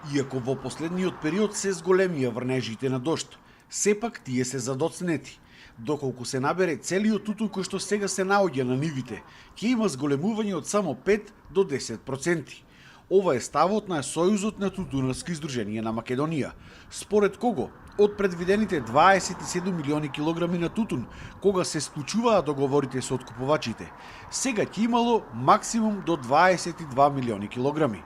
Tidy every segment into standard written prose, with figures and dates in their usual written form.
Иако во последниот период се зголемија врнежите на дожд, сепак тие се задоцнети. Доколку се набере целиот тутун кој што сега се наоѓа на нивите, ќе има зголемување од само 5 до 10%. Ова е ставот на Сојузот на тутунарски издруженија на Македонија, според кого од предвидените 27 милиони килограми на тутун, кога се склучуваа договорите со откупувачите, сега ќе имало максимум до 22 милиони килограми.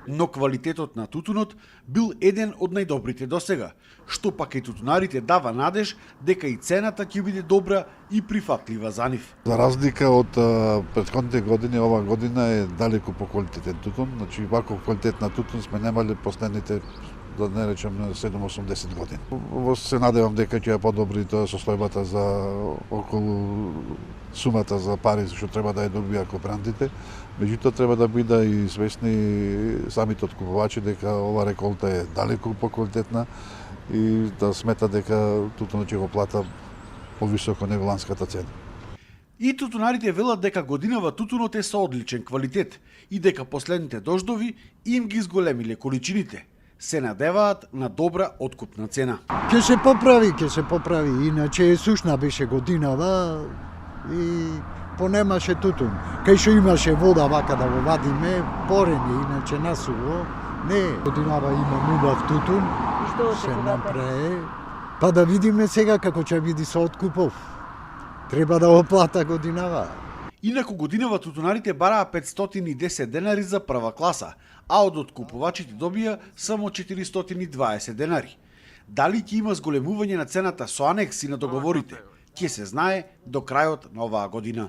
Но квалитетот на тутунот бил еден од најдобрите досега, што пак и тутунарите дава надеж дека и цената ќе биде добра и прифатлива за нив. За разлика од претходните години, ова година е далеку поквалитетен тутун, значи ваков квалитет на тутун сме немали последните, да не речем, 7-80 години. Се надевам дека ќе ја подобри тоа состојбата за околу сумата за пари што треба да ја добија кооперантите. Меѓутоа треба да биде и свесни самите откупувачи дека ова реколта е далеку поквалитетна и да смета дека тутунот ќе го плата повисоко него ланската цена. И тутунарите велат дека годинава тутунот е со одличен квалитет и дека последните дождови им ги зголемиле количините. Се надеваат на добра откупна цена. Ќе се поправи, иначе сушна беше годинава и понемаше тутун. Кај што имаше вода вака да го вадиме, порење, иначе насуво, не. Годинава има убав тутун, се направи. Па да видиме сега како ќе биде со откупов. Треба да оплата годинава. Инаку годинава тутунарите бараа 510 денари за прва класа, а од откупувачите добија само 420 денари. Дали ќе има зголемување на цената со анекси на договорите, ќе се знае до крајот на оваа година.